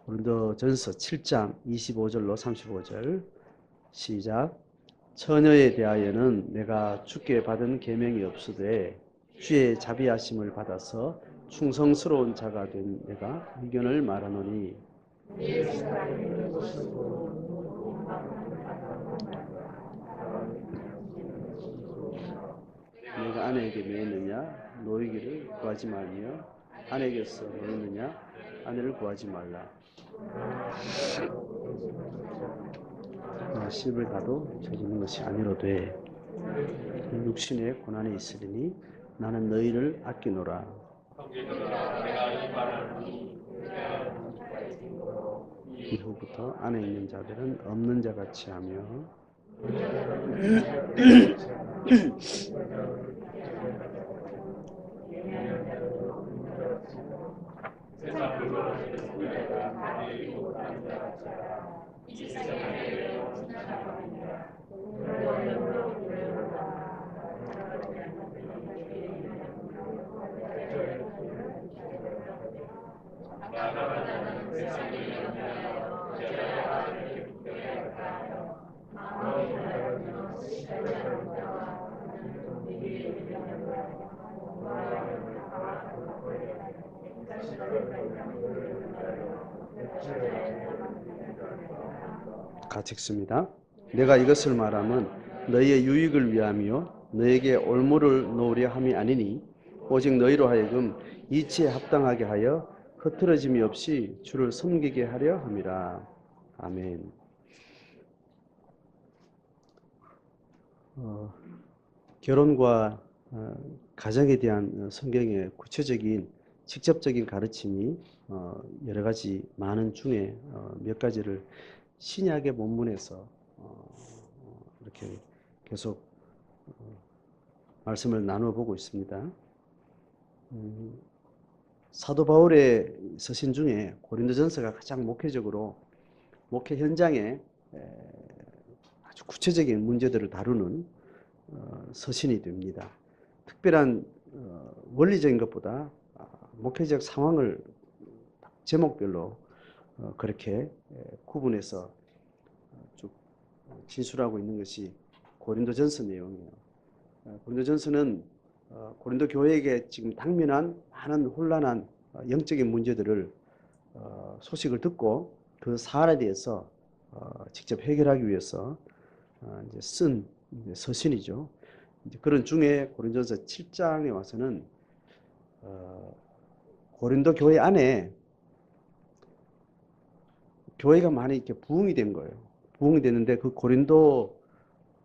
고린도전서 7장 25절로 35절 시작. 처녀에 대하여는 내가 주께 받은 계명이 없으되 주의 자비하심을 받아서 충성스러운 자가 된 내가 의견을 말하노니, 내가 아내에게 매였느냐 노이기를 구하지 말며 아내에게서 매였느냐 아내를 구하지 말라. 씹을 가도 저지는 것이 아니로되 육신의 고난이 있으리니 나는 너희를 아끼노라. 이후부터 안에 있는 자들은 없는 자같이 하며 같이 읽습니다. 내가 이것을 말하면 너희의 유익을 위함이요 너희에게 올무를 놓으려 함이 아니니 오직 너희로 하여금 이치에 합당하게 하여 흐트러짐이 없이 주를 섬기게 하려 함이라. 아멘. 결혼과 가정에 대한 성경의 구체적인 직접적인 가르침이 여러 가지 많은 중에 몇 가지를 신약의 본문에서 이렇게 계속 말씀을 나누어 보고 있습니다. 사도 바울의 서신 중에 고린도전서가 가장 목회적으로 목회 현장에 아주 구체적인 문제들을 다루는 서신이 됩니다. 특별한 원리적인 것보다 목회적 상황을 제목별로 그렇게 구분해서 쭉 진술하고 있는 것이 고린도전서 내용이에요. 고린도전서는 고린도 교회에게 지금 당면한 많은 혼란한 영적인 문제들을 소식을 듣고 그 사안에 대해서 직접 해결하기 위해서 이제 쓴 서신이죠. 이제 그런 중에 고린도전서 7장에 와서는 고린도 교회 안에 교회가 많이 이렇게 부흥이 된 거예요. 부흥이 됐는데 그 고린도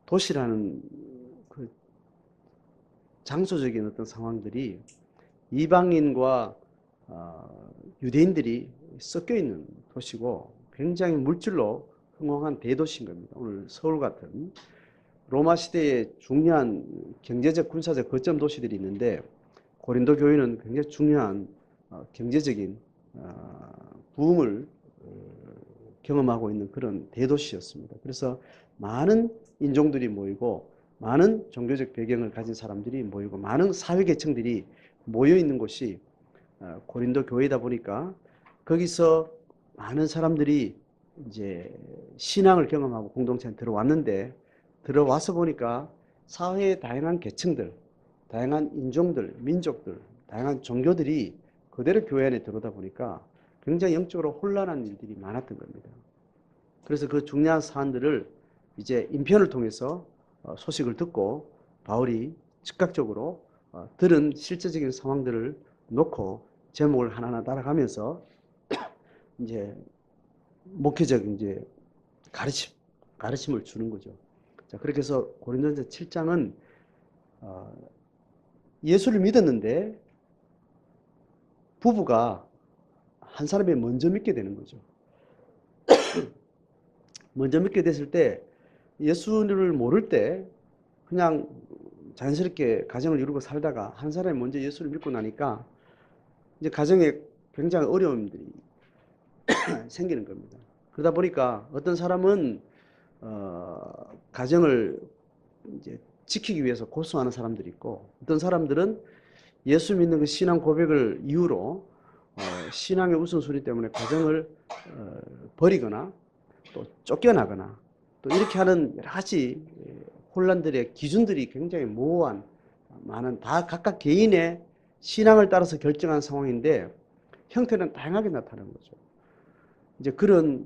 도시라는 그 장소적인 어떤 상황들이 이방인과 유대인들이 섞여 있는 도시고 굉장히 물질로 흥황한 대도시인 겁니다. 오늘 서울 같은 로마 시대의 중요한 경제적 군사적 거점 도시들이 있는데 고린도 교회는 굉장히 중요한 경제적인 부흥을 경험하고 있는 그런 대도시였습니다. 그래서 많은 인종들이 모이고 많은 종교적 배경을 가진 사람들이 모이고 많은 사회계층들이 모여 있는 곳이 고린도 교회다 보니까 거기서 많은 사람들이 이제 신앙을 경험하고 공동체에 들어왔는데 들어와서 보니까 사회의 다양한 계층들, 다양한 인종들, 민족들, 다양한 종교들이 그대로 교회 안에 들어오다 보니까 굉장히 영적으로 혼란한 일들이 많았던 겁니다. 그래서 그 중요한 사안들을 이제 인편을 통해서 소식을 듣고 바울이 즉각적으로 들은 실제적인 상황들을 놓고 제목을 하나하나 따라가면서 이제 목회적 이제 가르침을 주는 거죠. 자, 그렇게 해서 고린도전서 7장은 예수를 믿었는데 부부가 한 사람이 먼저 믿게 되는 거죠. 먼저 믿게 됐을 때 예수를 모를 때 그냥 자연스럽게 가정을 이루고 살다가 한 사람이 먼저 예수를 믿고 나니까 이제 가정에 굉장히 어려움들이 생기는 겁니다. 그러다 보니까 어떤 사람은 가정을 이제 지키기 위해서 고수하는 사람들이 있고 어떤 사람들은 예수 믿는 그 신앙 고백을 이유로 신앙의 우선순위 때문에 가정을 버리거나 또 쫓겨나거나 또 이렇게 하는 여러 가지 혼란들의 기준들이 굉장히 모호한 많은 다 각각 개인의 신앙을 따라서 결정한 상황인데 형태는 다양하게 나타나는 거죠. 이제 그런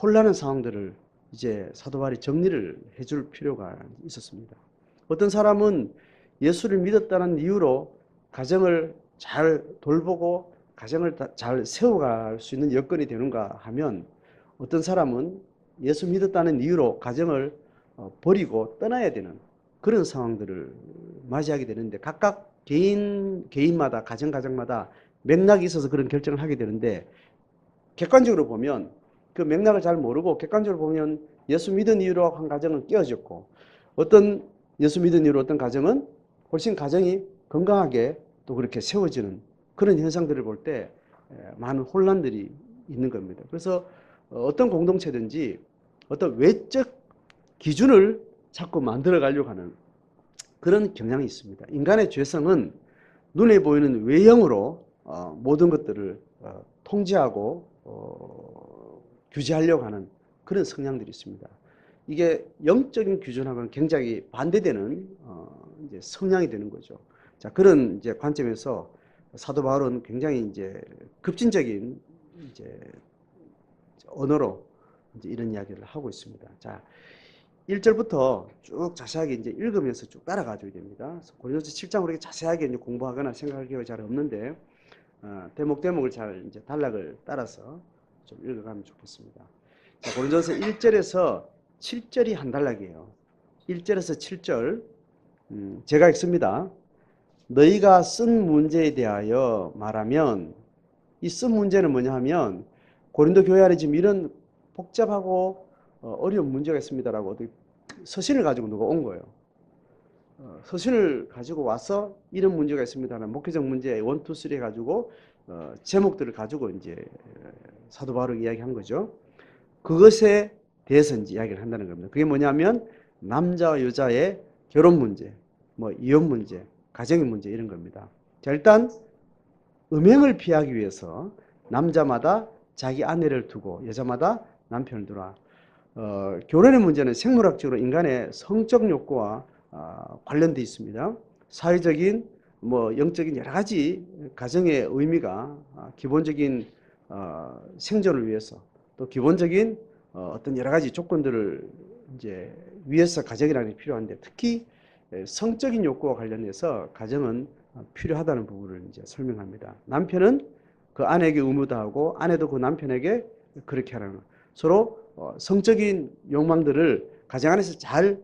혼란한 상황들을 이제 사도 바울이 정리를 해줄 필요가 있었습니다. 어떤 사람은 예수를 믿었다는 이유로 가정을 잘 돌보고 가정을 잘 세워갈 수 있는 여건이 되는가 하면 어떤 사람은 예수 믿었다는 이유로 가정을 버리고 떠나야 되는 그런 상황들을 맞이하게 되는데 각각 개인마다 가정마다 맥락이 있어서 그런 결정을 하게 되는데 객관적으로 보면 그 맥락을 잘 모르고 객관적으로 보면 예수 믿은 이유로 한 가정은 깨어졌고 어떤 예수 믿은 이유로 어떤 가정은 훨씬 가정이 건강하게 또 그렇게 세워지는 그런 현상들을 볼 때 많은 혼란들이 있는 겁니다. 그래서 어떤 공동체든지 어떤 외적 기준을 자꾸 만들어 가려고 하는 그런 경향이 있습니다. 인간의 죄성은 눈에 보이는 외형으로 모든 것들을 통제하고 규제하려고 하는 그런 성향들이 있습니다. 이게 영적인 기준하고는 굉장히 반대되는 이제 성향이 되는 거죠. 자, 그런 이제 관점에서 사도 바울은 굉장히 이제 급진적인 이제 언어로 이제 이런 이야기를 하고 있습니다. 자, 1절부터 쭉 자세하게 이제 읽으면서 쭉 따라가줘야 됩니다. 고린도서 7장으로 이렇게 자세하게 이제 공부하거나 생각할 기회가 잘 없는데 대목을 잘 이제 단락을 따라서 좀 읽어가면 좋겠습니다. 자, 고린도서 1절에서 7절이 한 단락이에요. 1절에서 7절 제가 읽습니다. 너희가 쓴 문제에 대하여 말하면 이 쓴 문제는 뭐냐 하면 고린도 교회 안에 지금 이런 복잡하고 어려운 문제가 있습니다라고 서신을 가지고 누가 온 거예요. 서신을 가지고 와서 이런 문제가 있습니다라는 목회적 문제 1, 2, 3 해가지고 제목들을 가지고 이제 사도 바울이 이야기한 거죠. 그것에 대해서 이제 이야기를 한다는 겁니다. 그게 뭐냐면 남자와 여자의 결혼 문제, 뭐 이혼 문제, 가정의 문제 이런 겁니다. 자, 일단 음행을 피하기 위해서 남자마다 자기 아내를 두고 여자마다 남편을 두라. 결혼의 문제는 생물학적으로 인간의 성적 욕구와 관련돼 있습니다. 사회적인 뭐 영적인 여러 가지 가정의 의미가 기본적인 생존을 위해서 또 기본적인 어떤 여러 가지 조건들을 이제 위해서 가정이라는 게 필요한데 특히 성적인 욕구와 관련해서 가정은 필요하다는 부분을 이제 설명합니다. 남편은 그 아내에게 의무도 하고 아내도 그 남편에게 그렇게 하라는 서로 성적인 욕망들을 가정 안에서 잘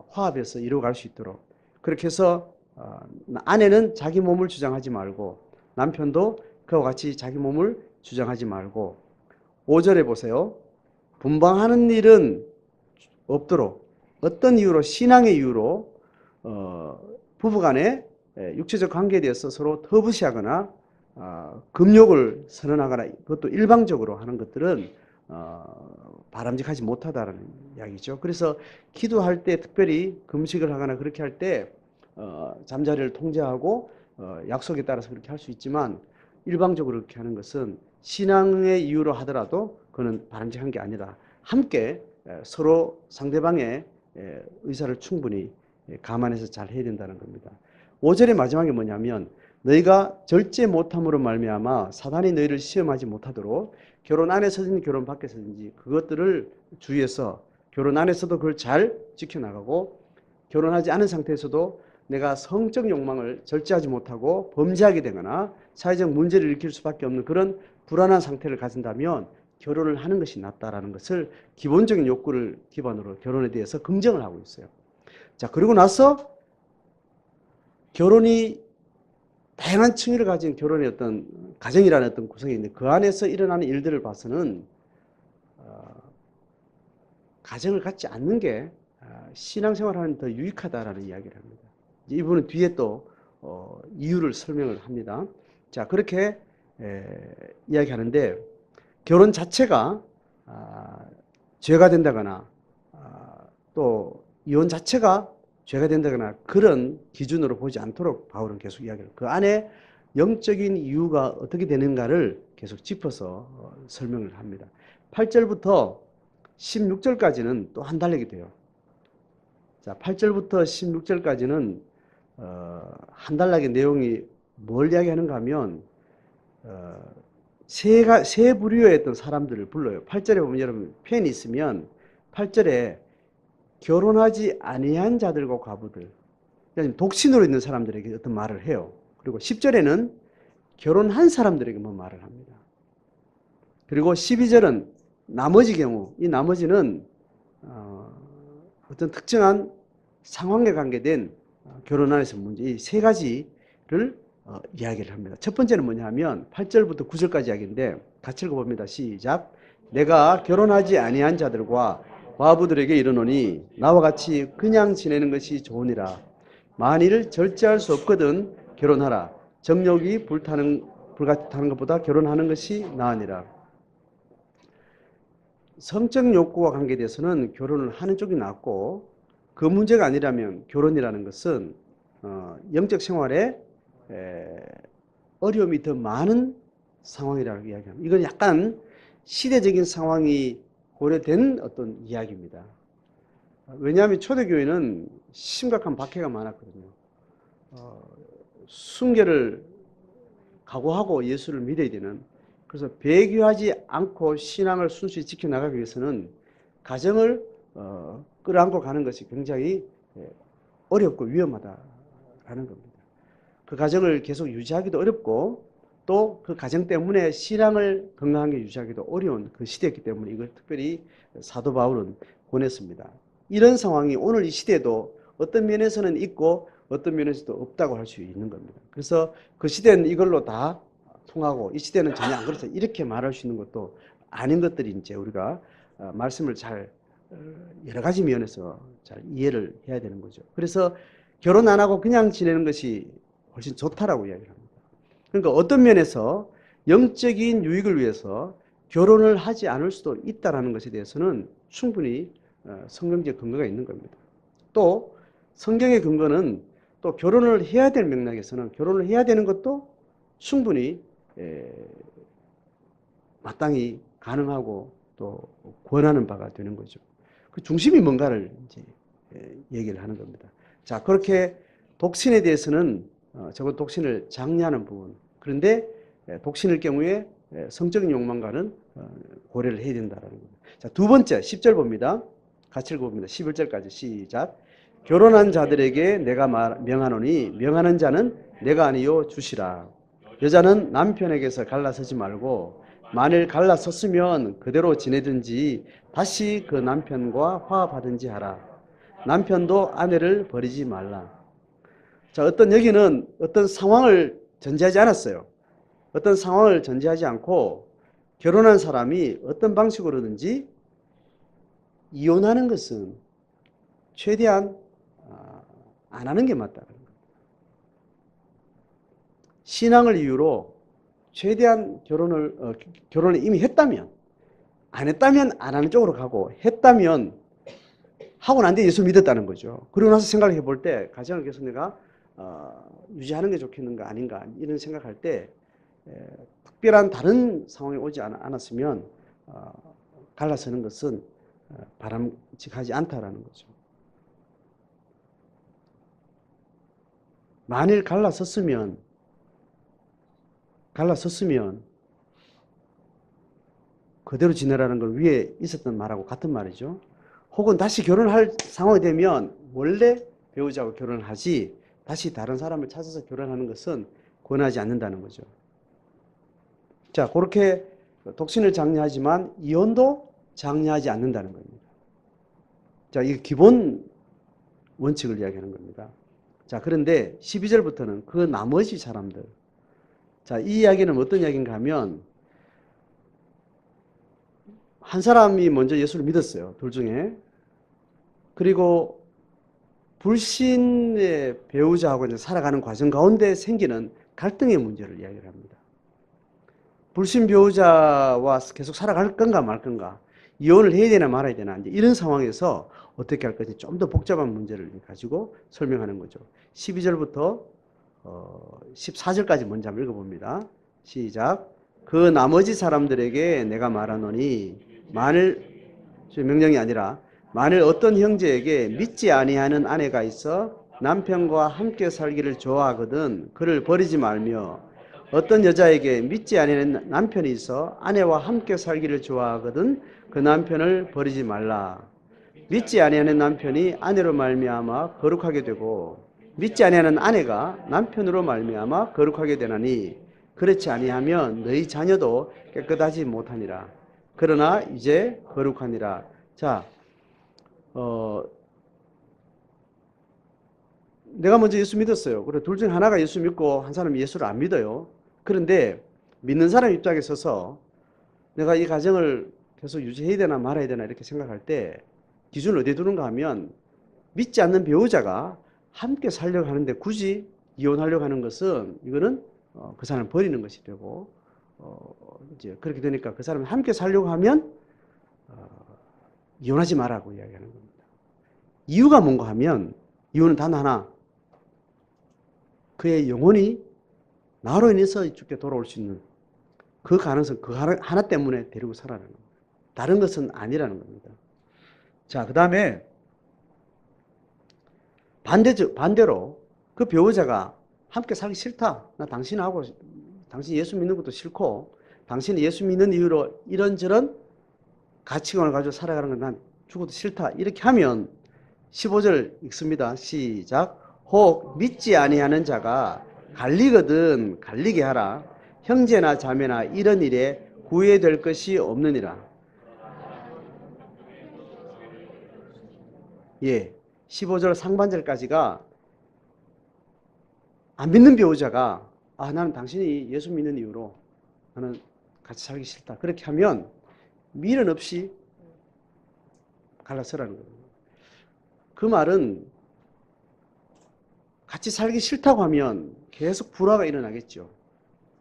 화합해서 이루어갈 수 있도록 그렇게 해서 아내는 자기 몸을 주장하지 말고 남편도 그와 같이 자기 몸을 주장하지 말고 5절에 보세요. 분방하는 일은 없도록 어떤 이유로 신앙의 이유로 부부간에 육체적 관계에 대해서 서로 터부시하거나 금욕을 선언하거나 그것도 일방적으로 하는 것들은 바람직하지 못하다라는 이야기죠. 그래서 기도할 때 특별히 금식을 하거나 그렇게 할 때 잠자리를 통제하고 약속에 따라서 그렇게 할 수 있지만 일방적으로 그렇게 하는 것은 신앙의 이유로 하더라도 그는 바람직한 게 아니다. 함께 서로 상대방의 의사를 충분히 감안해서 잘 해야 된다는 겁니다. 5절의 마지막에 뭐냐면 너희가 절제 못함으로 말미암아 사단이 너희를 시험하지 못하도록 결혼 안에서든지 결혼 밖에서든지 그것들을 주의해서 결혼 안에서도 그걸 잘 지켜나가고 결혼하지 않은 상태에서도 내가 성적 욕망을 절제하지 못하고 범죄하게 되거나 사회적 문제를 일으킬 수밖에 없는 그런 불안한 상태를 가진다면 결혼을 하는 것이 낫다라는 것을 기본적인 욕구를 기반으로 결혼에 대해서 긍정을 하고 있어요. 자, 그리고 나서 결혼이 다양한 층위를 가진 결혼의 어떤 가정이라는 어떤 구성이 있는데 그 안에서 일어나는 일들을 봐서는 가정을 갖지 않는 게 신앙생활하는 더 유익하다라는 이야기를 합니다. 이분은 뒤에 또 이유를 설명을 합니다. 자, 그렇게 이야기하는데 결혼 자체가 죄가 된다거나 또 이혼 자체가 죄가 된다거나 그런 기준으로 보지 않도록 바울은 계속 이야기를 그 안에 영적인 이유가 어떻게 되는가를 계속 짚어서 설명을 합니다. 8절부터 16절까지는 또 한 달락이 돼요. 자, 8절부터 16절까지는 한 단락의 내용이 뭘 이야기하는가 하면 세 부류의 어떤 사람들을 불러요. 8절에 보면 여러분 표현이 있으면 8절에 결혼하지 아니한 자들과 과부들, 그러니까 독신으로 있는 사람들에게 어떤 말을 해요. 그리고 10절에는 결혼한 사람들에게 뭐 말을 합니다. 그리고 12절은 나머지 경우, 이 나머지는 어떤 특정한 상황에 관계된 결혼 안에서 문제, 이 세 가지를 이야기를 합니다. 첫 번째는 뭐냐 하면 8절부터 9절까지 이야기인데 같이 읽어봅니다. 시작. 내가 결혼하지 아니한 자들과 과부들에게 이르노니 나와 같이 그냥 지내는 것이 좋으니라. 만일 절제할 수 없거든 결혼하라. 정욕이 불같이 것보다 결혼하는 것이 나으니라. 성적 욕구와 관계돼서는 결혼을 하는 쪽이 낫고, 그 문제가 아니라면 결혼이라는 것은 영적 생활에 어려움이 더 많은 상황이라고 이야기합니다. 이건 약간 시대적인 상황이 고려된 어떤 이야기입니다. 왜냐하면 초대교회는 심각한 박해가 많았거든요. 순결을 각오하고 예수를 믿어야 되는, 그래서 배교하지 않고 신앙을 순수히 지켜나가기 위해서는 가정을 끌어안고 가는 것이 굉장히 어렵고 위험하다라는 겁니다. 그 가정을 계속 유지하기도 어렵고 또 그 가정 때문에 신앙을 건강하게 유지하기도 어려운 그 시대였기 때문에 이걸 특별히 사도 바울은 권했습니다. 이런 상황이 오늘 이 시대에도 어떤 면에서는 있고 어떤 면에서도 없다고 할 수 있는 겁니다. 그래서 그 시대는 이걸로 다 통하고 이 시대는 전혀 안 그렇다, 이렇게 말할 수 있는 것도 아닌 것들이 이제 우리가 말씀을 잘 여러 가지 면에서 잘 이해를 해야 되는 거죠. 그래서 결혼 안 하고 그냥 지내는 것이 훨씬 좋다라고 이야기를 합니다. 그러니까 어떤 면에서 영적인 유익을 위해서 결혼을 하지 않을 수도 있다는 것에 대해서는 충분히 성경적 근거가 있는 겁니다. 또 성경의 근거는 또 결혼을 해야 될 맥락에서는 결혼을 해야 되는 것도 충분히 마땅히 가능하고 또 권하는 바가 되는 거죠. 그 중심이 뭔가를 이제 얘기를 하는 겁니다. 자, 그렇게 독신에 대해서는 적어도 독신을 장려하는 부분. 그런데 독신일 경우에 성적인 욕망과는 고려를 해야 된다는 겁니다. 자, 두 번째 10절 봅니다. 같이 읽어봅니다. 11절까지 시작. 결혼한 자들에게 내가 명하노니 명하는 자는 내가 아니요 주시라. 여자는 남편에게서 갈라서지 말고 만일 갈라섰으면 그대로 지내든지 다시 그 남편과 화합하든지 하라. 남편도 아내를 버리지 말라. 자, 여기는 어떤 상황을 전제하지 않았어요. 어떤 상황을 전제하지 않고 결혼한 사람이 어떤 방식으로든지 이혼하는 것은 최대한 안 하는 게 맞다. 신앙을 이유로 최대한 결혼을 이미 했다면, 안 했다면 안 하는 쪽으로 가고, 했다면 하고 난 뒤에 예수 믿었다는 거죠. 그러고 나서 생각을 해볼 때 가정을 계속 내가 유지하는 게 좋겠는가 아닌가 이런 생각할 때 특별한 다른 상황이 오지 않았으면 갈라서는 것은 바람직하지 않다라는 거죠. 만일 갈라섰으면 그대로 지내라는 걸 위에 있었던 말하고 같은 말이죠. 혹은 다시 결혼할 상황이 되면 원래 배우자와 결혼을 하지 다시 다른 사람을 찾아서 결혼하는 것은 권하지 않는다는 거죠. 자, 그렇게 독신을 장려하지만 이혼도 장려하지 않는다는 겁니다. 자, 이게 기본 원칙을 이야기하는 겁니다. 자, 그런데 12절부터는 그 나머지 사람들. 자, 이 이야기는 어떤 이야기인가 하면 한 사람이 먼저 예수를 믿었어요. 둘 중에. 그리고 불신의 배우자하고 이제 살아가는 과정 가운데 생기는 갈등의 문제를 이야기를 합니다. 불신 배우자와 계속 살아갈 건가 말 건가, 이혼을 해야 되나 말아야 되나, 이제 이런 상황에서 어떻게 할 건지 좀 더 복잡한 문제를 가지고 설명하는 거죠. 12절부터 14절까지 먼저 한번 읽어봅니다. 시작. 그 나머지 사람들에게 내가 말하노니 만일 명령이 아니라 만일 어떤 형제에게 믿지 아니하는 아내가 있어 남편과 함께 살기를 좋아하거든 그를 버리지 말며 어떤 여자에게 믿지 아니하는 남편이 있어 아내와 함께 살기를 좋아하거든 그 남편을 버리지 말라. 믿지 아니하는 남편이 아내로 말미암아 거룩하게 되고 믿지 아니하는 아내가 남편으로 말미암아 거룩하게 되나니 그렇지 아니하면 너희 자녀도 깨끗하지 못하니라. 그러나 이제 거룩하니라. 자, 내가 먼저 예수 믿었어요. 그래 둘 중 하나가 예수 믿고 한 사람이 예수를 안 믿어요. 그런데 믿는 사람 입장에 서서 내가 이 가정을 계속 유지해야 되나 말아야 되나 이렇게 생각할 때 기준을 어디에 두는가 하면 믿지 않는 배우자가 함께 살려고 하는데 굳이 이혼하려고 하는 것은 이거는 그 사람을 버리는 것이 되고 이제 그렇게 되니까 그 사람이 함께 살려고 하면 이혼하지 말라고 이야기하는 겁니다. 이유가 뭔가 하면 이유는 단 하나. 그의 영혼이 나로 인해서 죽게 돌아올 수 있는 그 가능성 그 하나 때문에 데리고 살아라는 겁니다. 다른 것은 아니라는 겁니다. 자, 그 다음에 반대로 그 배우자가 함께 살기 싫다. 나 당신하고 당신 예수 믿는 것도 싫고 당신이 예수 믿는 이유로 이런저런 가치관을 가지고 살아가는 건 난 죽어도 싫다. 이렇게 하면 15절 읽습니다. 시작. 혹 믿지 아니하는 자가 갈리거든 갈리게 하라. 형제나 자매나 이런 일에 구애될 것이 없느니라. 예, 15절 상반절까지가 안 믿는 배우자가 나는 당신이 예수 믿는 이유로 나는 같이 살기 싫다. 그렇게 하면 미련 없이 갈라서라는 거예요. 그 말은 같이 살기 싫다고 하면 계속 불화가 일어나겠죠.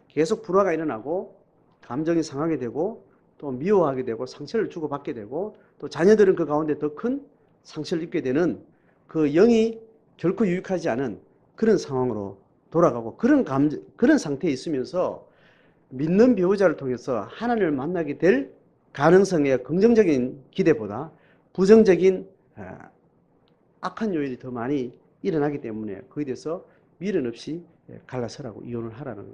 계속 불화가 일어나고 감정이 상하게 되고 또 미워하게 되고 상처를 주고받게 되고 또 자녀들은 그 가운데 더 큰 상처를 입게 되는 그 영이 결코 유익하지 않은 그런 상황으로 돌아가고 그런 상태에 있으면서 믿는 배우자를 통해서 하나님을 만나게 될 가능성의 긍정적인 기대보다 부정적인 악한 요인이 더 많이 일어나기 때문에 거기에 대해서 미련 없이 갈라서라고 이혼을 하라는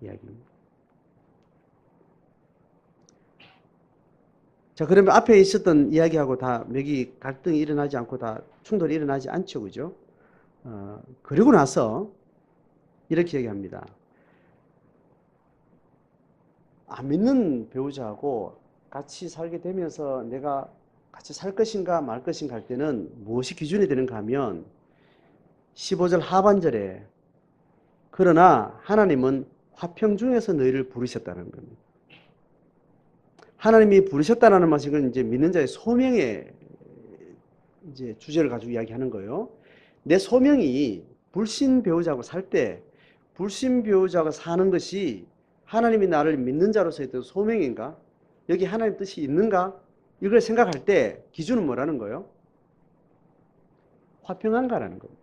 이야기입니다. 자, 그러면 앞에 있었던 이야기하고 다 맥이 갈등이 일어나지 않고 다 충돌이 일어나지 않죠, 그죠? 그리고 나서 이렇게 얘기합니다. 안 믿는 배우자하고 같이 살게 되면서 내가 같이 살 것인가 말 것인가 할 때는 무엇이 기준이 되는가 하면 15절 하반절에 그러나 하나님은 화평 중에서 너희를 부르셨다는 겁니다. 하나님이 부르셨다는 것은 이제 믿는 자의 소명의 이제 주제를 가지고 이야기하는 거예요. 내 소명이 불신 배우자하고 살 때 불신 배우자가 사는 것이 하나님이 나를 믿는 자로서의 어떤 소명인가? 여기 하나님 뜻이 있는가? 이걸 생각할 때 기준은 뭐라는 거예요? 화평한가라는 겁니다.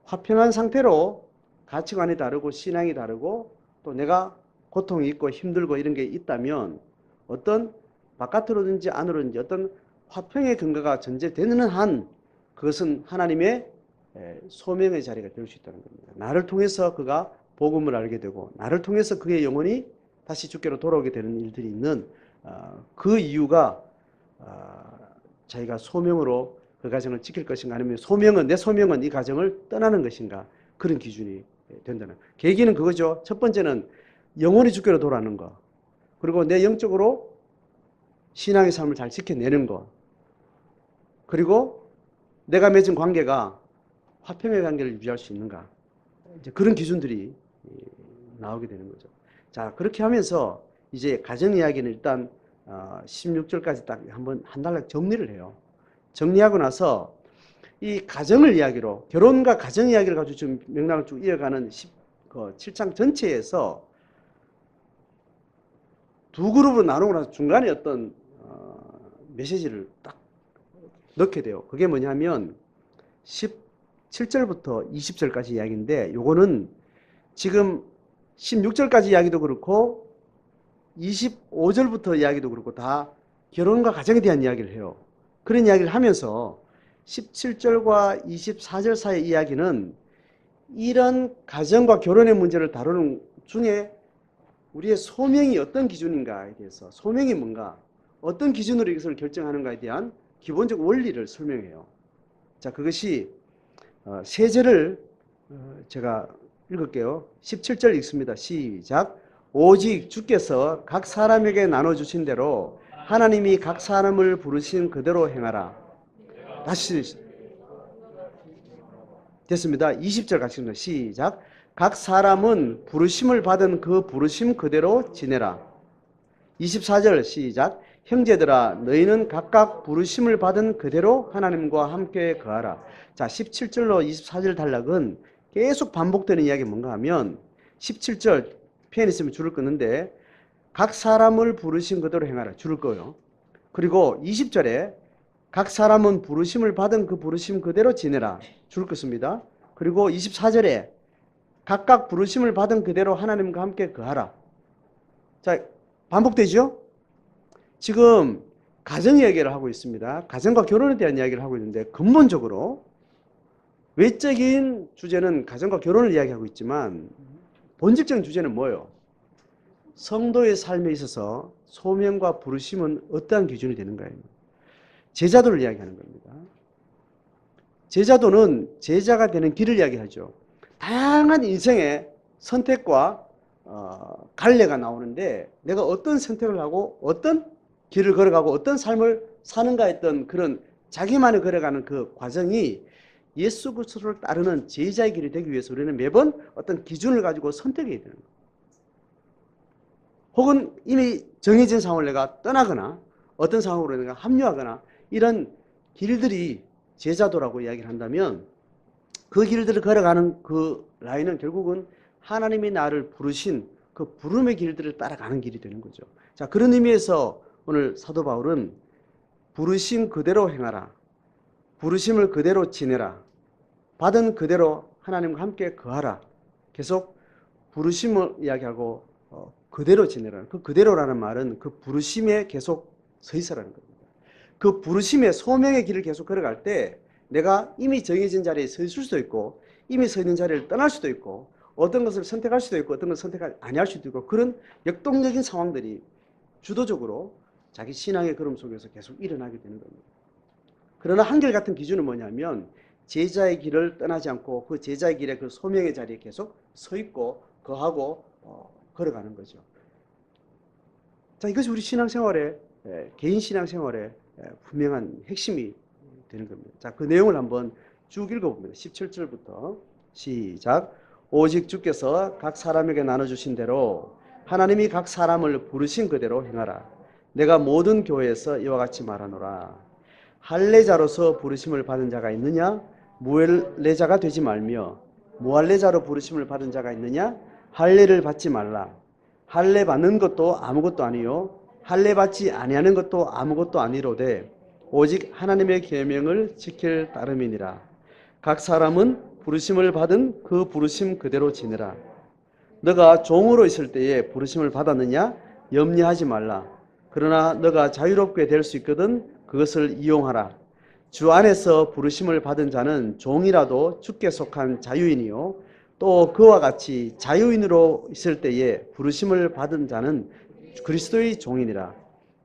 화평한 상태로 가치관이 다르고 신앙이 다르고 또 내가 고통이 있고 힘들고 이런 게 있다면 어떤 바깥으로든지 안으로든지 어떤 화평의 근거가 전제되는 한 그것은 하나님의 소명의 자리가 될 수 있다는 겁니다. 나를 통해서 그가 복음을 알게 되고 나를 통해서 그의 영혼이 다시 주께로 돌아오게 되는 일들이 있는 그 이유가 자기가 소명으로 그 가정을 지킬 것인가 아니면 내 소명은 이 가정을 떠나는 것인가 그런 기준이 된다는 계기는 그거죠. 첫 번째는 영혼이 주께로 돌아오는 거 그리고 내 영적으로 신앙의 삶을 잘 지켜내는 거 그리고 내가 맺은 관계가 화평의 관계를 유지할 수 있는가 이제 그런 기준들이 나오게 되는 거죠. 자, 그렇게 하면서 이제 가정 이야기는 일단 16절까지 딱 한 단락 정리를 해요. 정리하고 나서 이 가정을 이야기로 결혼과 가정 이야기를 가지고 지금 맥락을 쭉 이어가는 7장 전체에서 두 그룹으로 나누고 나서 중간에 어떤 메시지를 딱 넣게 돼요. 그게 뭐냐면 17절부터 20절까지 이야기인데 요거는 지금 16절까지 이야기도 그렇고 25절부터 이야기도 그렇고 다 결혼과 가정에 대한 이야기를 해요. 그런 이야기를 하면서 17절과 24절 사이의 이야기는 이런 가정과 결혼의 문제를 다루는 중에 우리의 소명이 어떤 기준인가에 대해서, 소명이 뭔가, 어떤 기준으로 이것을 결정하는가에 대한 기본적 원리를 설명해요. 자, 그것이 세 절을 제가 읽을게요. 17절 읽습니다. 시작. 오직 주께서 각 사람에게 나눠주신 대로 하나님이 각 사람을 부르신 그대로 행하라. 다시 됐습니다. 20절 같이 읽습니다. 시작. 각 사람은 부르심을 받은 그 부르심 그대로 지내라. 24절 시작. 형제들아 너희는 각각 부르심을 받은 그대로 하나님과 함께 거하라. 자, 17절로 24절 단락은 계속 반복되는 이야기가 뭔가 하면 17절 펜 있으면 줄을 끊는데 각 사람을 부르신 그대로 행하라. 줄을 꺼요. 그리고 20절에 각 사람은 부르심을 받은 그 부르심 그대로 지내라. 줄을 끊습니다. 그리고 24절에 각각 부르심을 받은 그대로 하나님과 함께 거하라. 자, 반복되죠? 지금 가정 이야기를 하고 있습니다. 가정과 결혼에 대한 이야기를 하고 있는데 근본적으로 외적인 주제는 가정과 결혼을 이야기하고 있지만 본질적인 주제는 뭐예요? 성도의 삶에 있어서 소명과 부르심은 어떠한 기준이 되는가요? 제자도를 이야기하는 겁니다. 제자도는 제자가 되는 길을 이야기하죠. 다양한 인생의 선택과 갈래가 나오는데 내가 어떤 선택을 하고 어떤 길을 걸어가고 어떤 삶을 사는가 했던 그런 자기만이 걸어가는 그 과정이 예수 그리스도를 따르는 제자의 길이 되기 위해서 우리는 매번 어떤 기준을 가지고 선택해야 되는 거예요. 혹은 이미 정해진 상황을 내가 떠나거나 어떤 상황으로 내가 합류하거나 이런 길들이 제자도라고 이야기를 한다면 그 길들을 걸어가는 그 라인은 결국은 하나님이 나를 부르신 그 부름의 길들을 따라가는 길이 되는 거죠. 자, 그런 의미에서 오늘 사도 바울은 부르심 그대로 행하라. 부르심을 그대로 지내라. 받은 그대로 하나님과 함께 거하라. 계속 부르심을 이야기하고 그대로 지내라. 그 그대로라는 말은 그 부르심에 계속 서 있으라는 겁니다. 그 부르심의 소명의 길을 계속 걸어갈 때 내가 이미 정해진 자리에 서 있을 수도 있고 이미 서 있는 자리를 떠날 수도 있고 어떤 것을 선택할 수도 있고 어떤 것을 선택하지 아니할 수도 있고 그런 역동적인 상황들이 주도적으로 자기 신앙의 걸음 속에서 계속 일어나게 되는 겁니다. 그러나 한결같은 기준은 뭐냐면 제자의 길을 떠나지 않고 그 제자의 길에 그 소명의 자리에 계속 서 있고 거하고 걸어가는 거죠. 자, 이것이 우리 신앙생활에 개인 신앙생활에 분명한 핵심이 되는 겁니다. 자, 그 내용을 한번 쭉 읽어봅니다. 17절부터 시작. 오직 주께서 각 사람에게 나눠주신 대로 하나님이 각 사람을 부르신 그대로 행하라. 내가 모든 교회에서 이와 같이 말하노라. 할례자로서 부르심을 받은 자가 있느냐? 무할례자가 되지 말며 무할례자로 부르심을 받은 자가 있느냐? 할례를 받지 말라. 할례 받는 것도 아무것도 아니요 할례 받지 아니하는 것도 아무것도 아니로되 오직 하나님의 계명을 지킬 따름이니라. 각 사람은 부르심을 받은 그 부르심 그대로 지내라. 너가 종으로 있을 때에 부르심을 받았느냐? 염려하지 말라. 그러나 너가 자유롭게 될 수 있거든 그것을 이용하라. 주 안에서 부르심을 받은 자는 종이라도 주께 속한 자유인이요 또 그와 같이 자유인으로 있을 때에 부르심을 받은 자는 그리스도의 종이니라.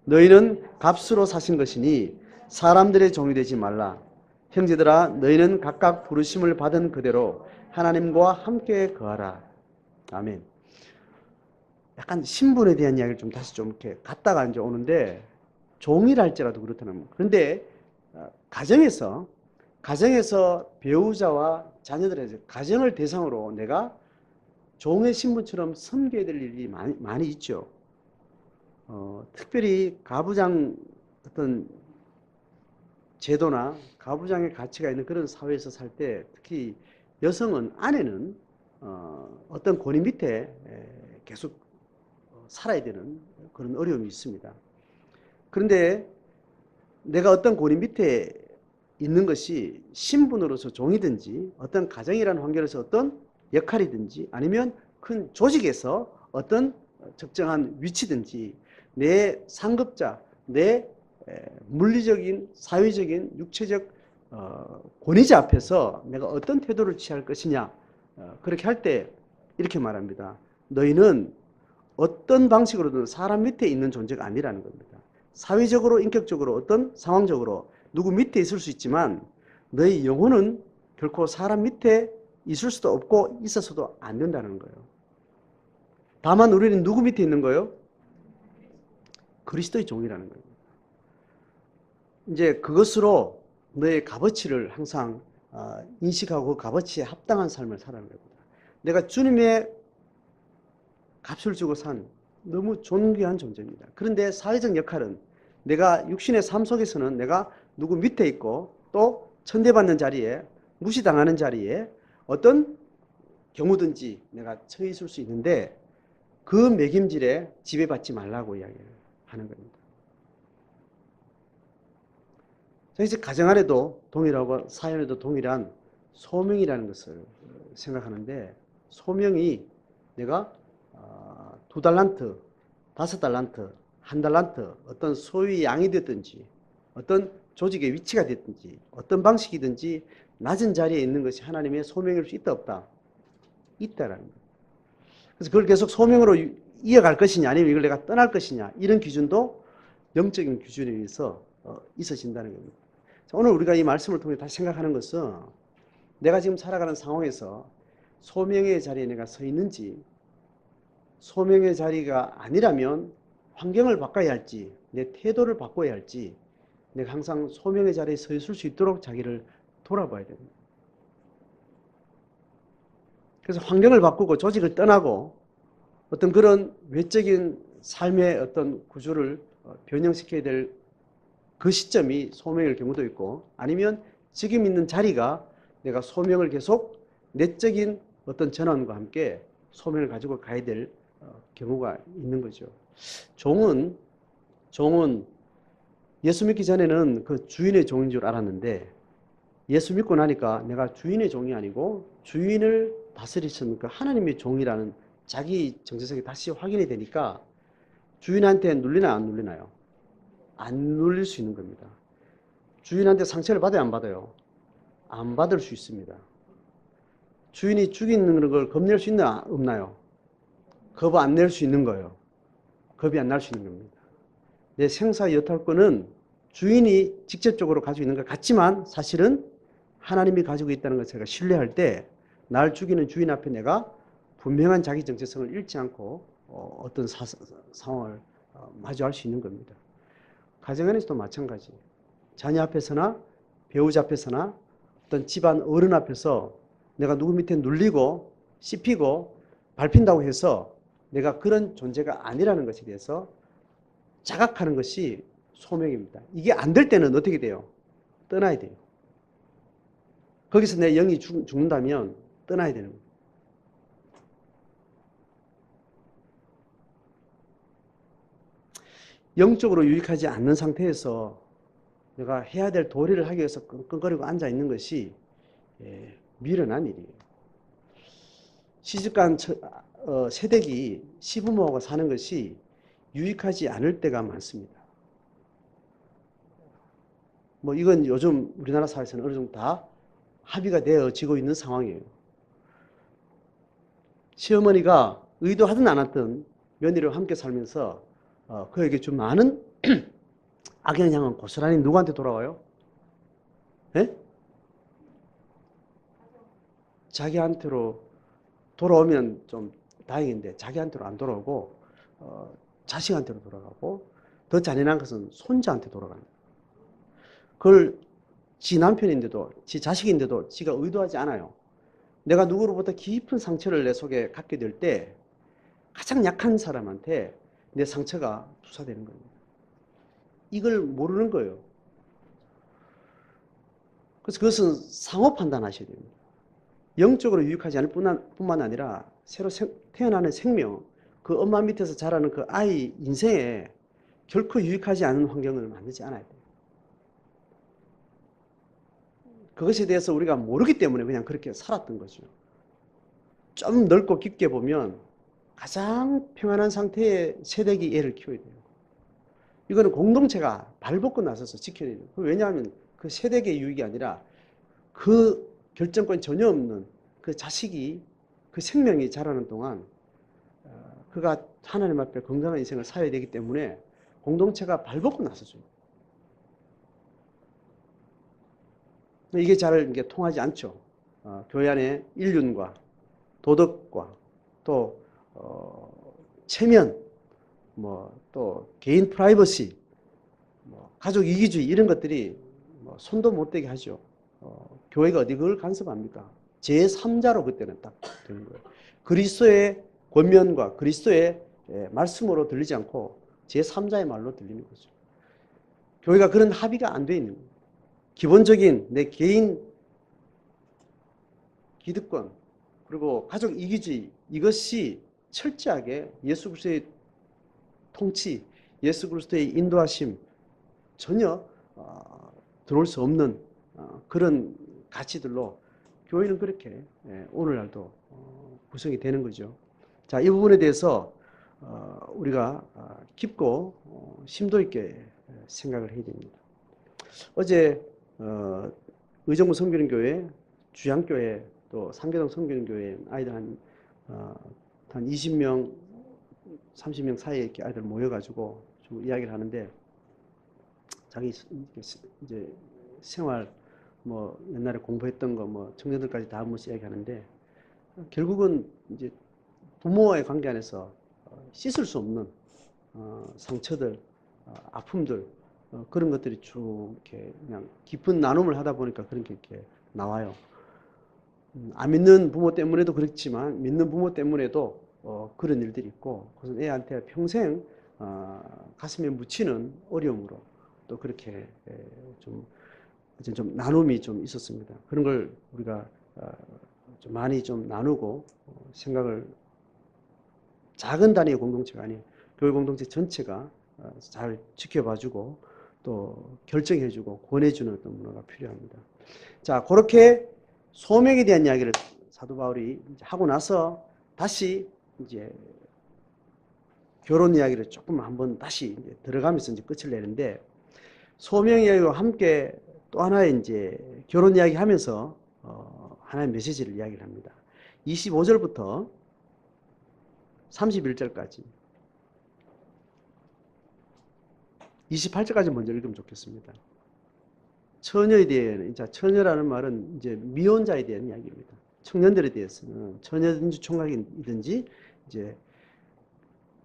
너희는 값으로 사신 것이니 사람들의 종이 되지 말라. 형제들아 너희는 각각 부르심을 받은 그대로 하나님과 함께 거하라. 아멘. 약간 신분에 대한 이야기를 좀 다시 좀 이렇게 갔다가 이제 오는데 종이랄지라도 그렇다는 그런데 가정에서 배우자와 자녀들에서 가정을 대상으로 내가 종의 신분처럼 섬겨야 될 일이 많이 있죠. 특별히 가부장 어떤 제도나 가부장의 가치가 있는 그런 사회에서 살 때 특히 여성은 아내는 어떤 권위 밑에 계속 살아야 되는 그런 어려움이 있습니다. 그런데 내가 어떤 권위 밑에 있는 것이 신분으로서 종이든지 어떤 가정이라는 환경에서 어떤 역할이든지 아니면 큰 조직에서 어떤 적정한 위치든지 내 상급자, 내 물리적인, 사회적인, 육체적 권위자 앞에서 내가 어떤 태도를 취할 것이냐 그렇게 할 때 이렇게 말합니다. 너희는 어떤 방식으로든 사람 밑에 있는 존재가 아니라는 겁니다. 사회적으로, 인격적으로, 어떤 상황적으로 누구 밑에 있을 수 있지만 너희 영혼은 결코 사람 밑에 있을 수도 없고 있어서도 안 된다는 거예요. 다만 우리는 누구 밑에 있는 거예요? 그리스도의 종이라는 거예요. 이제 그것으로 너의 값어치를 항상 인식하고 그 값어치에 합당한 삶을 살아가는 겁니다. 내가 주님의 값을 주고 산 너무 존귀한 존재입니다. 그런데 사회적 역할은 내가 육신의 삶 속에서는 내가 누구 밑에 있고 또 천대받는 자리에 무시당하는 자리에 어떤 경우든지 내가 처해 있을 수 있는데 그 매김질에 지배받지 말라고 이야기하는 겁니다. 이제 가정 안에도 동일하고 사연에도 동일한 소명이라는 것을 생각하는데 소명이 내가 2달란트, 5달란트, 1달란트 어떤 소위 양이 됐든지 어떤 조직의 위치가 됐든지 어떤 방식이든지 낮은 자리에 있는 것이 하나님의 소명일 수 있다 없다? 있다라는 거예요. 그래서 그걸 계속 소명으로 이어갈 것이냐 아니면 이걸 내가 떠날 것이냐 이런 기준도 영적인 기준에 의해서 있어진다는 겁니다. 오늘 우리가 이 말씀을 통해 다시 생각하는 것은 내가 지금 살아가는 상황에서 소명의 자리에 내가 서 있는지 소명의 자리가 아니라면 환경을 바꿔야 할지 내 태도를 바꿔야 할지 내가 항상 소명의 자리에 서 있을 수 있도록 자기를 돌아봐야 됩니다. 그래서 환경을 바꾸고 조직을 떠나고 어떤 그런 외적인 삶의 어떤 구조를 변형시켜야 될 그 시점이 소명일 경우도 있고 아니면 지금 있는 자리가 내가 소명을 계속 내적인 어떤 전환과 함께 소명을 가지고 가야 될 경우가 있는 거죠. 종은 예수 믿기 전에는 그 주인의 종인 줄 알았는데 예수 믿고 나니까 내가 주인의 종이 아니고 주인을 다스리시는 그 하나님의 종이라는 자기 정체성이 다시 확인이 되니까 주인한테 눌리나요? 안 눌리나요? 안 눌릴 수 있는 겁니다. 주인한테 상처를 받아요? 안 받아요? 안 받을 수 있습니다. 주인이 죽이는 걸 겁낼 수 있나 없나요? 겁 안 낼 수 있는 거예요. 겁이 안 날 수 있는 겁니다. 내 생사 여탈권은 주인이 직접적으로 가지고 있는 것 같지만 사실은 하나님이 가지고 있다는 것을 제가 신뢰할 때 날 죽이는 주인 앞에 내가 분명한 자기 정체성을 잃지 않고 어떤 상황을 마주할 수 있는 겁니다. 가정 안에서도 마찬가지. 자녀 앞에서나 배우자 앞에서나 어떤 집안 어른 앞에서 내가 누구 밑에 눌리고 씹히고 밟힌다고 해서 내가 그런 존재가 아니라는 것에 대해서 자각하는 것이 소명입니다. 이게 안 될 때는 어떻게 돼요? 떠나야 돼요. 거기서 내 영이 죽는다면 떠나야 되는 거예요. 영적으로 유익하지 않는 상태에서 내가 해야 될 도리를 하기 위해서 끙끙거리고 앉아 있는 것이 미련한 일이에요. 시집간 새댁이 시부모하고 사는 것이 유익하지 않을 때가 많습니다. 뭐 이건 요즘 우리나라 사회에서는 어느 정도 다 합의가 되어지고 있는 상황이에요. 시어머니가 의도하든 안 하든 며느리와 함께 살면서 그에게 좀 많은 악영향은 고스란히 누구한테 돌아와요? 네? 자기한테로 돌아오면 좀 다행인데 자기한테로 안 돌아오고 자식한테로 돌아가고 더 잔인한 것은 손자한테 돌아가는 거예요. 그걸 지 남편인데도 지 자식인데도 지가 의도하지 않아요. 내가 누구로부터 깊은 상처를 내 속에 갖게 될 때 가장 약한 사람한테 내 상처가 투사되는 겁니다. 이걸 모르는 거예요. 그래서 그것은 상호 판단하셔야 됩니다. 영적으로 유익하지 않을 뿐만 아니라 새로 태어나는 생명, 그 엄마 밑에서 자라는 그 아이 인생에 결코 유익하지 않은 환경을 만들지 않아야 돼요. 그것에 대해서 우리가 모르기 때문에 그냥 그렇게 살았던 거죠. 좀 넓고 깊게 보면 가장 평안한 상태의 세대기 애를 키워야 돼요. 이거는 공동체가 발벗고 나서서 지켜야 돼요. 왜냐하면 그 세대기의 유익이 아니라 그 결정권 전혀 없는 그 자식이 그 생명이 자라는 동안 그가 하나님 앞에 건강한 인생을 살아야 되기 때문에 공동체가 발벗고 나서죠. 이게 잘 이게 통하지 않죠. 교회 안에 인륜과 도덕과 또 체면, 또 개인 프라이버시, 가족 이기주의 이런 것들이 손도 못 대게 하죠. 교회가 어디 그걸 간섭합니까? 제3자로 그때는 딱 되는 거예요. 그리스도의 권면과 그리스도의 말씀으로 들리지 않고 제3자의 말로 들리는 거죠. 교회가 그런 합의가 안 돼 있는 거예요. 기본적인 내 개인 기득권 그리고 가족 이기주의 이것이 철저하게 예수 그리스도의 통치, 예수 그리스도의 인도하심 전혀 들어올 수 없는 그런 가치들로 교회는 그렇게 오늘날도 구성이 되는 거죠. 자, 이 부분에 대해서 우리가 깊고 심도 있게 생각을 해야 됩니다. 어제 의정부 성교련교회, 주양교회, 또 상계동 성교련교회 아이들 한 20명, 30명 사이에 이렇게 아이들 모여가지고 좀 이야기를 하는데 자기 이제 생활 옛날에 공부했던 거 청년들까지 다 한 번씩 이야기하는데 결국은 이제 부모와의 관계 안에서 씻을 수 없는 상처들, 아픔들 그런 것들이 쭉 이렇게 그냥 깊은 나눔을 하다 보니까 그런 게 이렇게 나와요. 안 믿는 부모 때문에도 그렇지만 믿는 부모 때문에도 그런 일들이 있고 그래서 애한테 평생 가슴에 묻히는 어려움으로 또 그렇게 좀 나눔이 좀 있었습니다. 그런 걸 우리가 좀 많이 좀 나누고 생각을 작은 단위의 공동체가 아닌 교회 공동체 전체가 잘 지켜봐주고 또 결정해주고 권해주는 어떤 문화가 필요합니다. 자, 그렇게 소명에 대한 이야기를 사도 바울이 하고 나서 다시 이제 결혼 이야기를 조금 한번 다시 이제 들어가면서 이제 끝을 내는데 소명 이야기와 함께 또 하나의 이제 결혼 이야기 하면서 하나의 메시지를 이야기를 합니다. 25절부터 31절까지 28절까지 먼저 읽으면 좋겠습니다. 처녀에 대한, 처녀라는 말은 이제 미혼자에 대한 이야기입니다. 청년들에 대해서는 처녀든지 총각이든지 이제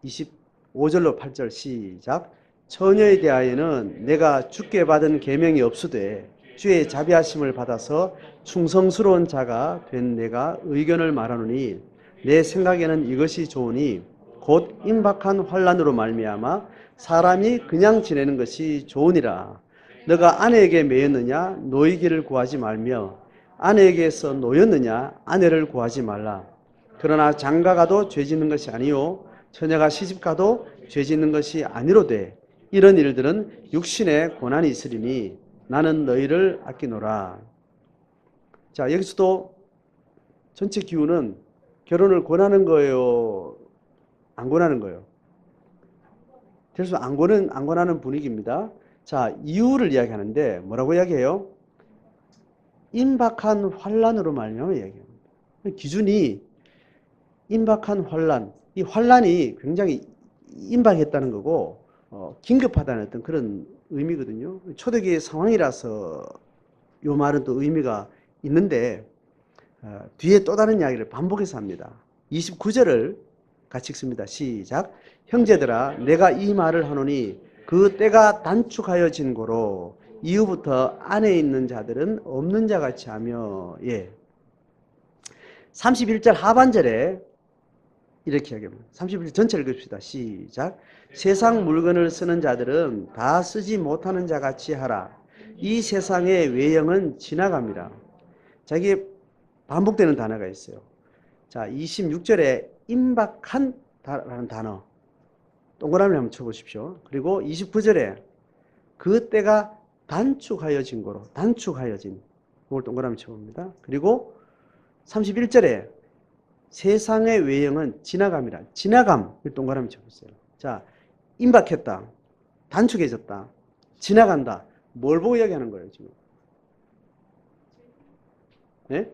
25절로 8절 시작. 처녀에 대하여는 내가 주께 받은 계명이 없으되 주의 자비하심을 받아서 충성스러운 자가 된 내가 의견을 말하노니 내 생각에는 이것이 좋으니 곧 임박한 환난으로 말미암아 사람이 그냥 지내는 것이 좋으니라. 너가 아내에게 매였느냐 노이기를 구하지 말며 아내에게서 노였느냐 아내를 구하지 말라. 그러나 장가가도 죄짓는 것이 아니요 처녀가 시집가도 죄짓는 것이 아니로되 이런 일들은 육신의 고난이 있으리니 나는 너희를 아끼노라. 자, 여기서도 전체 기후는 결혼을 권하는 거예요? 안 권하는 거예요? 그래서 안 권하는 분위기입니다. 자, 이유를 이야기하는데 뭐라고 이야기해요? 임박한 환난으로 말미암아 이야기합니다. 기준이 임박한 환난, 이 환난이 굉장히 임박했다는 거고 긴급하다는 어떤 그런 의미거든요. 초대기의 상황이라서 이 말은 또 의미가 있는데 뒤에 또 다른 이야기를 반복해서 합니다. 29절을 같이 읽습니다. 시작. 형제들아 내가 이 말을 하노니 그 때가 단축하여진 고로 이후부터 안에 있는 자들은 없는 자같이 하며 31절 하반절에 이렇게 이야기합니다. 31절 전체를 읽읍시다. 시작. 세상 물건을 쓰는 자들은 다 쓰지 못하는 자같이 하라. 이 세상의 외형은 지나갑니다. 자, 이게 반복되는 단어가 있어요. 자, 26절에 임박한 라는 단어 동그라미를 한번 쳐보십시오. 그리고 29절에 그 때가 단축하여진 거로 단축하여진 그걸 동그라미 쳐봅니다. 그리고 31절에 세상의 외형은 지나감이라. 지나감. 동그라미 쳐보세요. 자, 임박했다. 단축해졌다. 지나간다. 뭘 보고 이야기하는 거예요, 지금? 네?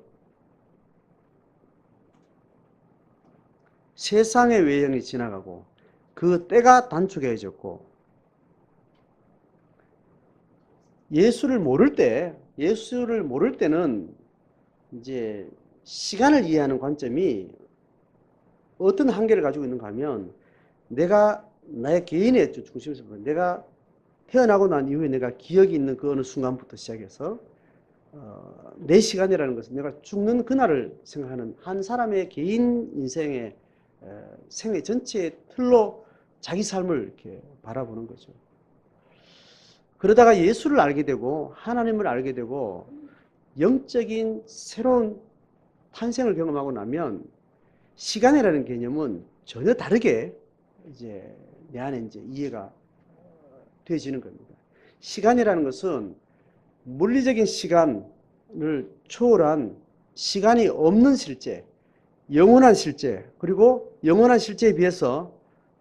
세상의 외형이 지나가고 그 때가 단축해졌고 예수를 모를 때는 이제 시간을 이해하는 관점이 어떤 한계를 가지고 있는가 하면 내가 나의 개인의 중심에서 보면 내가 태어나고 난 이후에 내가 기억이 있는 그 어느 순간부터 시작해서 내 시간이라는 것은 내가 죽는 그날을 생각하는 한 사람의 개인 인생의 생애 전체의 틀로 자기 삶을 이렇게 바라보는 거죠. 그러다가 예수를 알게 되고 하나님을 알게 되고 영적인 새로운 탄생을 경험하고 나면 시간이라는 개념은 전혀 다르게 이제 내 안에 이제 이해가 되어지는 겁니다. 시간이라는 것은 물리적인 시간을 초월한 시간이 없는 실제, 영원한 실제, 그리고 영원한 실제에 비해서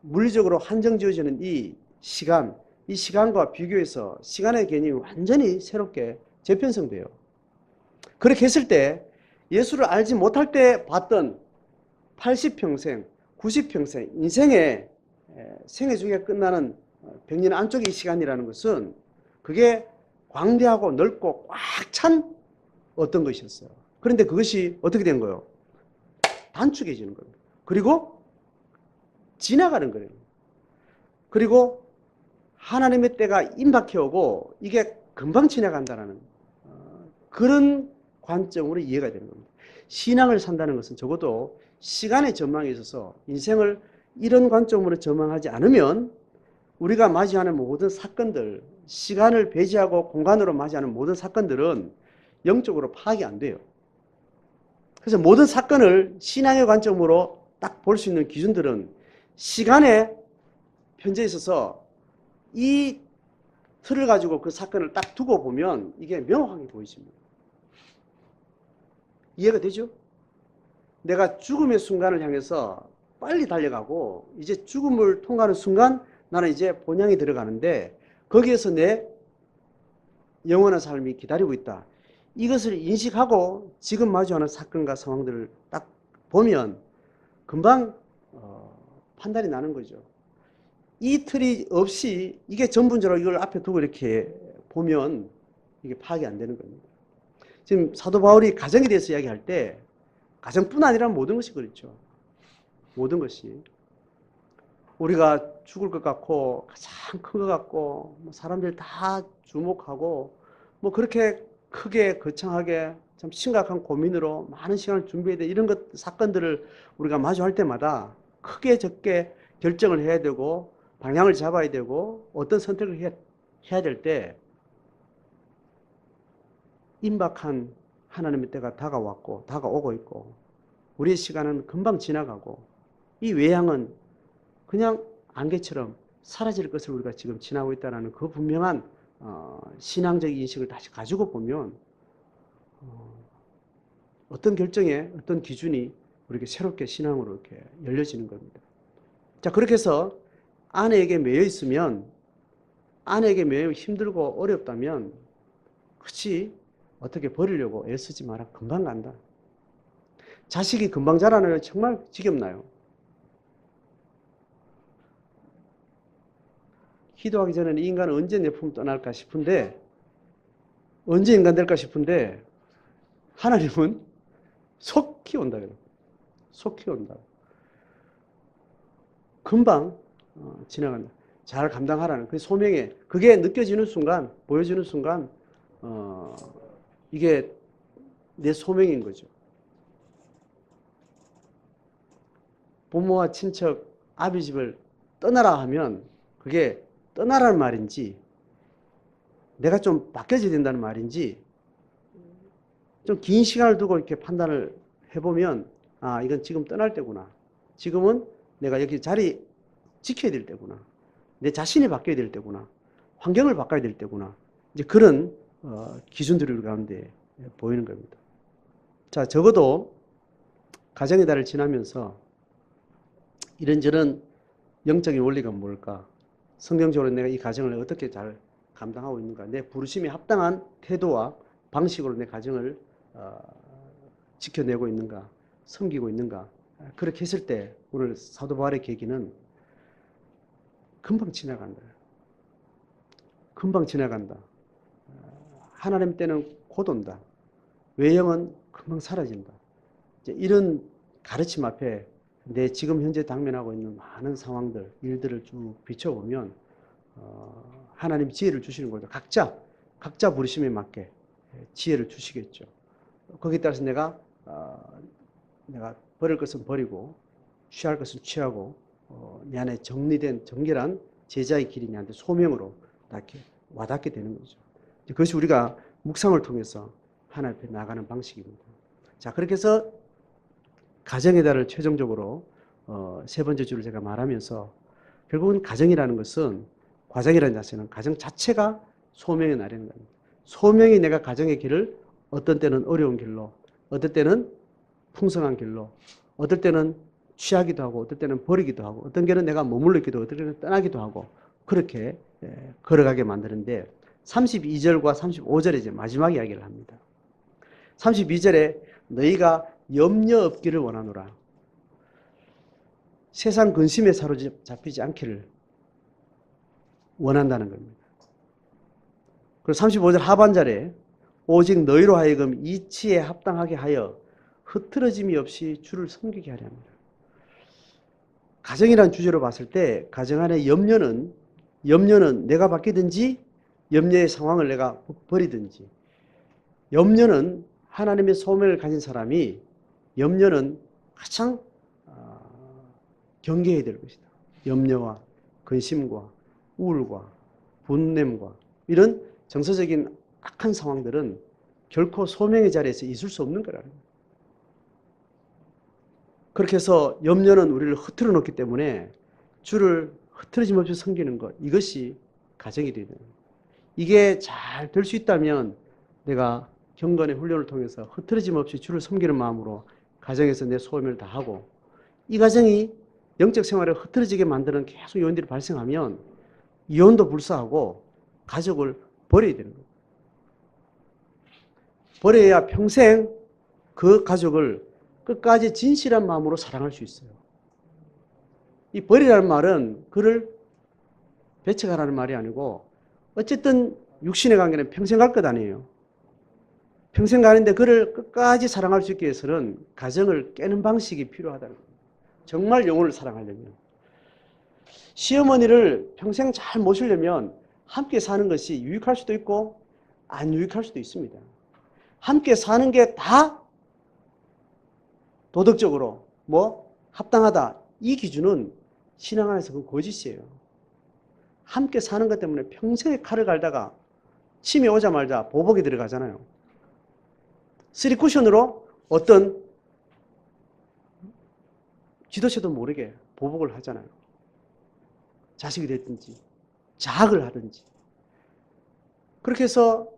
물리적으로 한정지어지는 이 시간과 비교해서 시간의 개념이 완전히 새롭게 재편성돼요. 그렇게 했을 때 예수를 알지 못할 때 봤던 80평생, 90평생 인생의 생애 중에 끝나는 100년 안쪽의 시간이라는 것은 그게 광대하고 넓고 꽉 찬 어떤 것이었어요. 그런데 그것이 어떻게 된 거예요? 단축해지는 겁니다. 그리고 지나가는 거예요. 그리고 하나님의 때가 임박해 오고 이게 금방 지나간다는 그런 관점으로 이해가 되는 겁니다. 신앙을 산다는 것은 적어도 시간의 전망에 있어서 인생을 이런 관점으로 전망하지 않으면 우리가 맞이하는 모든 사건들, 시간을 배제하고 공간으로 맞이하는 모든 사건들은 영적으로 파악이 안 돼요. 그래서 모든 사건을 신앙의 관점으로 딱 볼 수 있는 기준들은 시간의 현재에 있어서 이 틀을 가지고 그 사건을 딱 두고 보면 이게 명확하게 보이십니다. 이해가 되죠? 내가 죽음의 순간을 향해서 빨리 달려가고 이제 죽음을 통과하는 순간 나는 이제 본향에 들어가는데 거기에서 내 영원한 삶이 기다리고 있다. 이것을 인식하고 지금 마주하는 사건과 상황들을 딱 보면 금방 판단이 나는 거죠. 이 틀이 없이 이게 전분적으로 이걸 앞에 두고 이렇게 보면 이게 파악이 안 되는 겁니다. 지금 사도 바울이 가정에 대해서 이야기할 때 가정뿐 아니라 모든 것이 그렇죠. 모든 것이. 우리가 죽을 것 같고 가장 큰 것 같고 사람들 다 주목하고 뭐 그렇게 크게 거창하게 참 심각한 고민으로 많은 시간을 준비해야 돼 이런 사건들을 우리가 마주할 때마다 크게 적게 결정을 해야 되고 방향을 잡아야 되고 어떤 선택을 해야 될 때 임박한 하나님의 때가 다가왔고 다가오고 있고 우리의 시간은 금방 지나가고 이 외양은 그냥 안개처럼 사라질 것을 우리가 지금 지나고 있다는 그 분명한 신앙적 인식을 다시 가지고 보면 어떤 결정에 어떤 기준이 우리에게 새롭게 신앙으로 이렇게 열려지는 겁니다. 자, 그렇게 해서 아내에게 매여 있으면 아내에게 매여 힘들고 어렵다면 그치 어떻게 버리려고 애쓰지 마라. 금방 간다. 자식이 금방 자라나요? 정말 지겹나요? 기도하기 전에는 인간은 언제 내 품 떠날까 싶은데 언제 인간 될까 싶은데 하나님은 속 키운다 그래요. 속 키운다. 금방 지나간다. 잘 감당하라는 그 소명에 그게 느껴지는 순간 보여지는 순간 이게 내 소명인 거죠. 부모와 친척 아비 집을 떠나라 하면 그게 떠나라는 말인지 내가 좀 바뀌어져야 된다는 말인지 좀 긴 시간을 두고 이렇게 판단을 해보면 아 이건 지금 떠날 때구나. 지금은 내가 여기 자리 지켜야 될 때구나. 내 자신이 바뀌어야 될 때구나. 환경을 바꿔야 될 때구나. 이제 그런 기준들이 우리 가운데 보이는 겁니다. 자, 적어도 가정의 달을 지나면서 이런저런 영적인 원리가 뭘까? 성경적으로 내가 이 가정을 어떻게 잘 감당하고 있는가? 내 부르심에 합당한 태도와 방식으로 내 가정을 지켜내고 있는가? 섬기고 있는가? 그렇게 했을 때 오늘 사도 바울의 계기는 금방 지나간다. 금방 지나간다. 하나님 때는 곧 온다. 외형은 금방 사라진다. 이런 가르침 앞에 내 지금 현재 당면하고 있는 많은 상황들, 일들을 쭉 비춰보면 하나님 지혜를 주시는 거죠. 각자 부르심에 맞게 지혜를 주시겠죠. 거기에 따라서 내가 버릴 것은 버리고 취할 것은 취하고 내 안에 정리된 정결한 제자의 길이 내한테 소명으로 이렇게 와닿게 되는 거죠. 그것이 우리가 묵상을 통해서 하나님 앞에 나가는 방식입니다. 자, 그렇게 해서 가정의 달을 최종적으로 세 번째 주를 제가 말하면서 결국은 가정이라는 것은 과정이라는 자체는 가정 자체가 소명의 날이라는 겁니다. 소명이 내가 가정의 길을 어떤 때는 어려운 길로, 어떨 때는 풍성한 길로, 어떨 때는 취하기도 하고, 어떨 때는 버리기도 하고, 어떤 길은 내가 머물러 있기도 하고, 어떨 때는 떠나기도 하고, 그렇게 걸어가게 만드는데 32절과 35절에 이제 마지막 이야기를 합니다. 32절에 너희가 염려 없기를 원하노라. 세상 근심에 사로잡히지 않기를 원한다는 겁니다. 그리고 35절 하반절에 오직 너희로 하여금 이치에 합당하게 하여 흐트러짐이 없이 주를 섬기게 하려 합니다. 가정이라는 주제로 봤을 때 가정 안의 염려는 내가 바뀌든지 염려의 상황을 내가 버리든지, 염려는 하나님의 소명을 가진 사람이 염려는 가장 경계해야 될 것이다. 염려와 근심과 우울과 분냄과 이런 정서적인 악한 상황들은 결코 소명의 자리에서 있을 수 없는 거라는 거예요. 그렇게 해서 염려는 우리를 흐트러 놓기 때문에 주를 흐트러짐 없이 섬기는 것, 이것이 가정이 되는 거예요. 이게 잘 될 수 있다면 내가 경건의 훈련을 통해서 흐트러짐 없이 주를 섬기는 마음으로 가정에서 내 소명을 다하고, 이 가정이 영적 생활을 흐트러지게 만드는 계속 요인들이 발생하면 이혼도 불사하고 가족을 버려야 되는 거예요. 버려야 평생 그 가족을 끝까지 진실한 마음으로 사랑할 수 있어요. 이 버리라는 말은 그를 배척하라는 말이 아니고, 어쨌든 육신의 관계는 평생 갈 것 아니에요. 평생 가는데 그를 끝까지 사랑할 수 있기 위해서는 가정을 깨는 방식이 필요하다는 거예요. 정말 영혼을 사랑하려면. 시어머니를 평생 잘 모시려면 함께 사는 것이 유익할 수도 있고 안 유익할 수도 있습니다. 함께 사는 게 다 도덕적으로 합당하다, 이 기준은 신앙 안에서 그 거짓이에요. 함께 사는 것 때문에 평생에 칼을 갈다가 침이 오자마자 보복이 들어가잖아요. 쓰리쿠션으로 어떤 지도체도 모르게 보복을 하잖아요. 자식이 됐든지 자학을 하든지. 그렇게 해서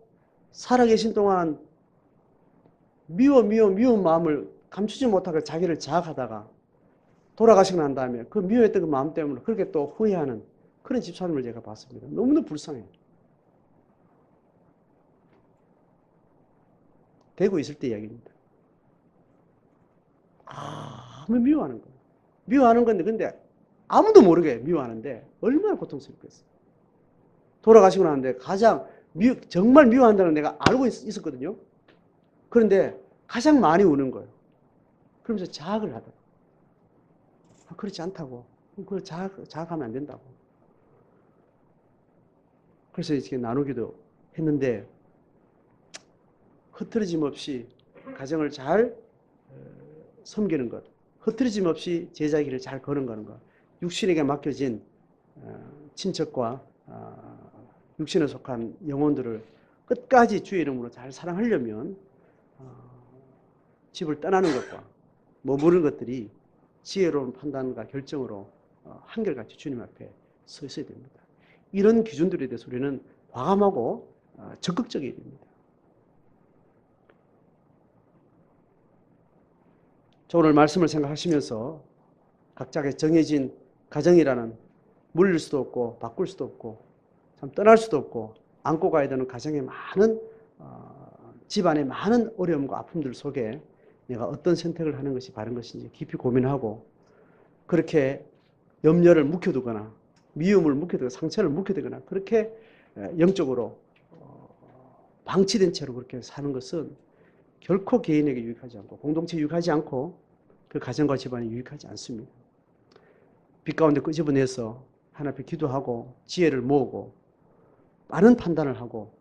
살아계신 동안 미운 마음을 감추지 못하고 자기를 자학하다가 돌아가시고 난 다음에 그 미워했던 그 마음 때문에 그렇게 또 후회하는 그런 집사님을 제가 봤습니다. 너무너무 불쌍해요. 되고 있을 때 이야기입니다. 아무 미워하는 거예요. 미워하는 건데, 근데 아무도 모르게 미워하는데 얼마나 고통스럽겠어요. 돌아가시고 나는데 정말 미워한다는 내가 알고 있었거든요. 그런데 가장 많이 우는 거예요. 그러면서 자학을 하더라고요. 그렇지 않다고. 그걸 자학하면 안 된다고. 그래서 이렇게 나누기도 했는데, 흐트러짐 없이 가정을 잘 섬기는 것, 흐트러짐 없이 제자의 길을 잘 걸어가는 것, 육신에게 맡겨진 친척과 육신에 속한 영혼들을 끝까지 주의 이름으로 잘 사랑하려면 집을 떠나는 것과 머무르는 것들이 지혜로운 판단과 결정으로 한결같이 주님 앞에 서 있어야 됩니다. 이런 기준들에 대해서 우리는 과감하고 적극적이어야 됩니다. 오늘 말씀을 생각하시면서 각자의 정해진 가정이라는 물릴 수도 없고 바꿀 수도 없고 참 떠날 수도 없고 안고 가야 되는 가정의 많은 집안의 많은 어려움과 아픔들 속에 내가 어떤 선택을 하는 것이 바른 것인지 깊이 고민하고 그렇게 염려를 묵혀두거나 미움을 묵혀두거나 상처를 묵혀두거나 그렇게 영적으로 방치된 채로 그렇게 사는 것은 결코 개인에게 유익하지 않고 공동체에 유익하지 않고 그 가정과 집안에 유익하지 않습니다. 빛 가운데 끄집어내서 하나님 앞에 기도하고 지혜를 모으고 빠른 판단을 하고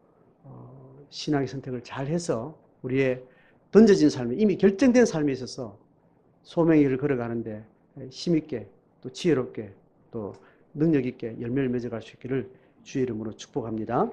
신앙의 선택을 잘 해서 우리의 던져진 삶에 이미 결정된 삶에 있어서 소명의 길을 걸어가는데 힘있게 또 지혜롭게 또 능력 있게 열매를 맺어갈 수 있기를 주의 이름으로 축복합니다.